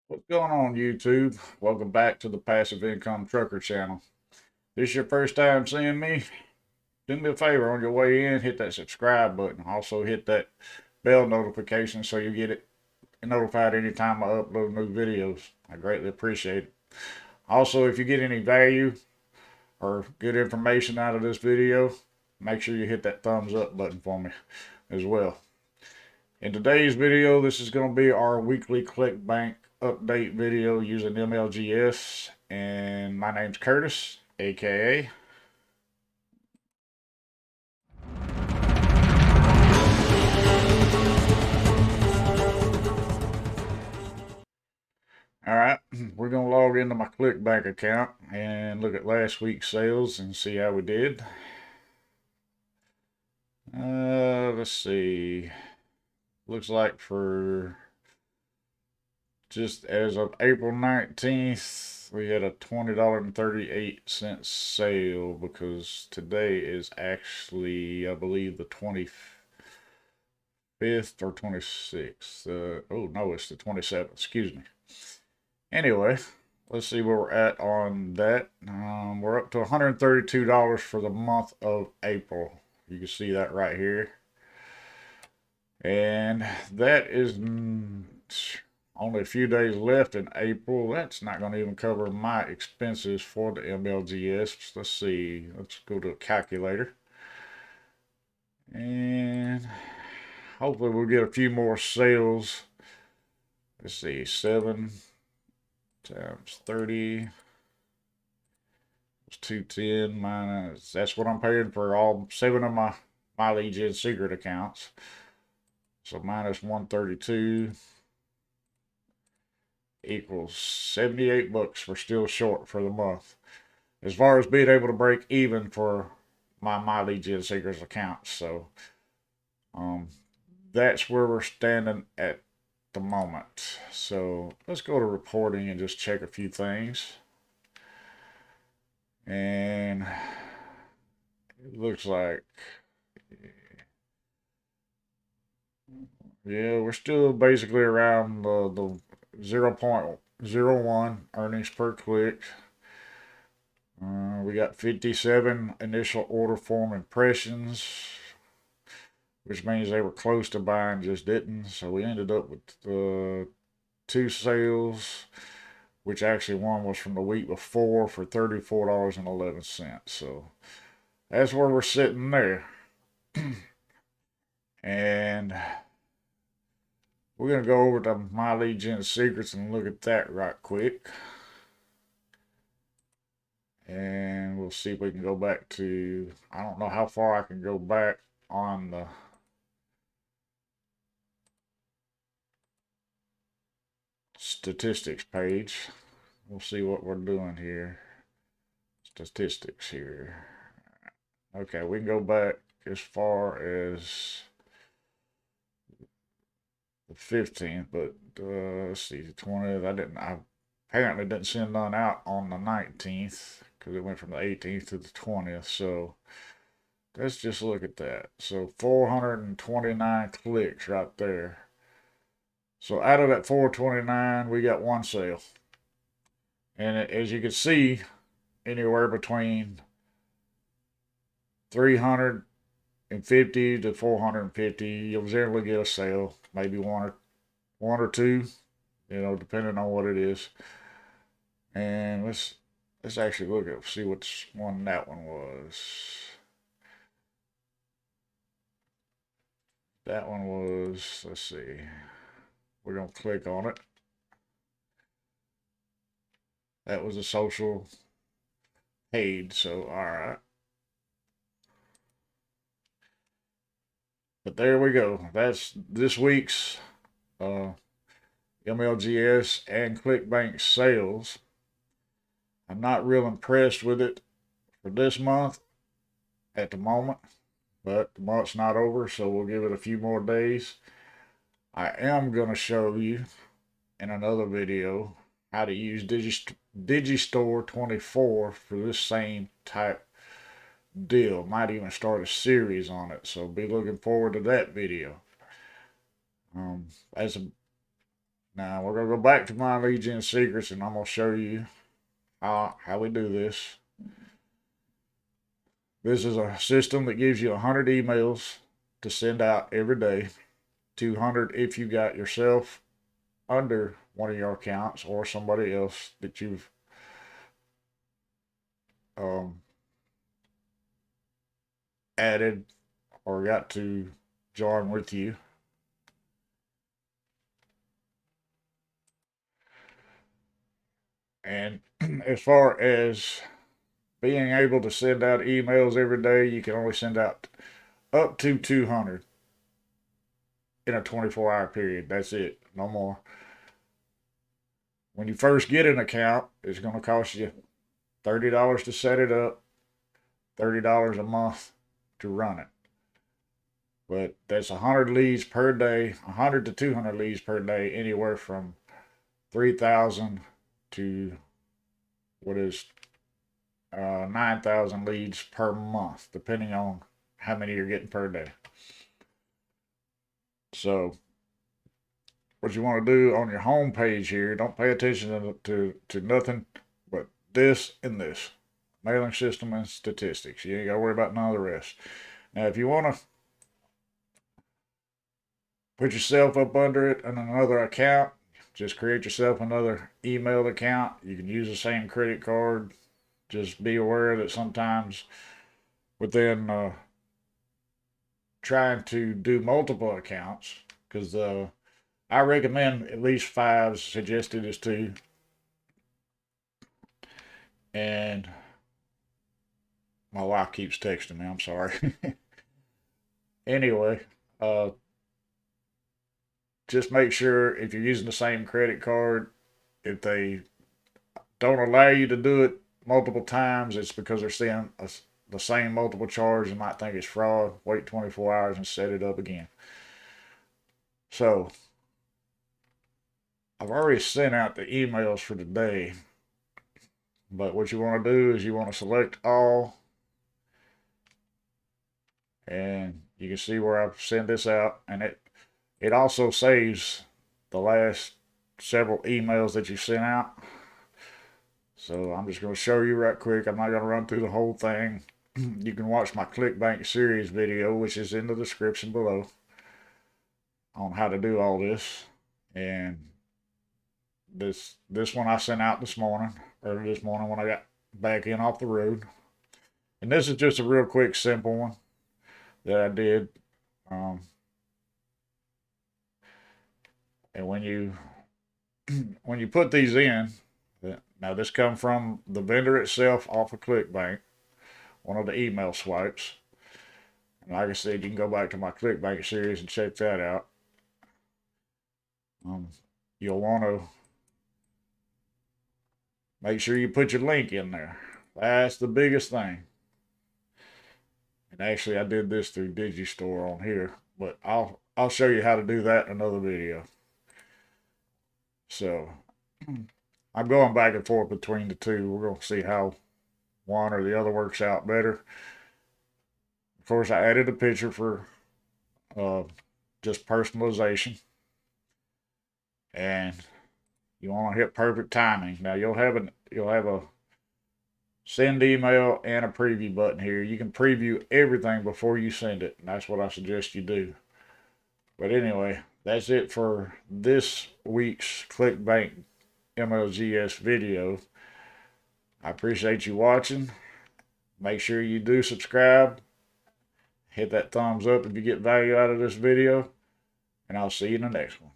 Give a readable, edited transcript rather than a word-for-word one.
What's going on, YouTube? Welcome back to the Passive Income Trucker channel. This your first time seeing me? Do me a favor on your way in, hit that subscribe button. Also hit that bell notification so you get it notified anytime I upload new videos. I greatly appreciate it. Also, if you get any value or good information out of this video, make sure you hit that thumbs up button for me as well. In today's video, this is going to be our weekly Clickbank update video using MLGS, and my name's Curtis, aka. All right, we're going to log into my Clickbank account and look at last week's sales and see how we did. Let's see. Looks like for just as of April 19th, we had a $20.38 sale because today is actually, I believe, the 25th or 26th. Oh, no, it's the 27th. Excuse me. Anyway, let's see where we're at on that. We're up to $132 for the month of April. You can see that right here. And that is only a few days left in April. That's not going to even cover my expenses for the MLGS. Let's see. Let's go to a calculator. And hopefully we'll get a few more sales. Let's see. 7 times 30 is 210 minus. That's what I'm paying for all 7 of my Legion Gen secret accounts. So minus 132 equals 78 bucks. We're still short for the month. As far as being able to break even for my Legion Seekers accounts. So that's where we're standing at the moment. So let's go to reporting and just check a few things. And it looks like, yeah, we're still basically around the 0.01 earnings per click. We got 57 initial order form impressions, which means they were close to buying, just didn't. So we ended up with 2 sales, which actually one was from the week before for $34.11. So that's where we're sitting there. And we're going to go over to My Legion Secrets and look at that right quick. And we'll see if we can go back to, I don't know how far I can go back on the statistics page. We'll see what we're doing here. Statistics here. Okay, we can go back as far as the 15th, but let's see, the 20th. I apparently didn't send none out on the 19th because it went from the 18th to the 20th. So let's just look at that. So 429 clicks right there. So out of that 429, we got 1 sale. And as you can see, anywhere between 350 to 450, you'll generally get a sale. Maybe one or two, depending on what it is. And let's actually look at see which one that one was. That one was, let's see. We're gonna click on it. That was a social paid, so all right. But there we go. That's this week's MLGS and Clickbank sales. I'm not real impressed with it for this month at the moment, but the month's not over, so we'll give it a few more days. I am going to show you in another video how to use Digistore 24 for this same type deal. Might even start a series on it, so be looking forward to that video. As a Now we're gonna go back to my lead gen secrets, and I'm gonna show you how we do this. This is a system that gives you 100 emails to send out every day. 200 if you got yourself under one of your accounts or somebody else that you've um, added or got to join with you. And as far as being able to send out emails every day, you can only send out up to 200 in a 24-hour period. That's it, no more. When you first get an account, it's going to cost you $30 to set it up, $30 a month to run it. But that's 100 leads per day, 100 to 200 leads per day, anywhere from 3,000 to what is 9,000 leads per month, depending on how many you're getting per day. So, what you want to do on your home page here, don't pay attention to nothing but this and this mailing system and statistics. You ain't got to worry about none of the rest. Now, if you want to put yourself up under it on another account, just create yourself another email account. You can use the same credit card. Just be aware that sometimes within trying to do multiple accounts, because I recommend at least 5, suggested is 2. And my wife keeps texting me, I'm sorry. Anyway, just make sure if you're using the same credit card, if they don't allow you to do it multiple times, it's because they're seeing the same multiple charge and might think it's fraud. Wait 24 hours and set it up again. So, I've already sent out the emails for today, but what you want to do is you want to select all, and you can see where I've sent this out, and it also saves the last several emails that you sent out. So I'm just going to show you right quick. I'm not going to run through the whole thing. You can watch my Clickbank series video, which is in the description below, on how to do all this. And this one I sent out early this morning when I got back in off the road. And this is just a real quick, simple one that I did. And when you put these in, now this come from the vendor itself off of Clickbank, one of the email swipes. And like I said, you can go back to my Clickbank series and check that out. You'll want to make sure you put your link in there. That's the biggest thing. And actually, I did this through Digistore on here, but I'll show you how to do that in another video. So, I'm going back and forth between the two. We're going to see how one or the other works out better. Of course, I added a picture for just personalization. And you want to hit perfect timing. Now you'll have a send email and a preview button here. You can preview everything before you send it, and that's what I suggest you do. But anyway, that's it for this week's Clickbank MLGS video. I appreciate you watching. Make sure you do subscribe. Hit that thumbs up if you get value out of this video. And I'll see you in the next one.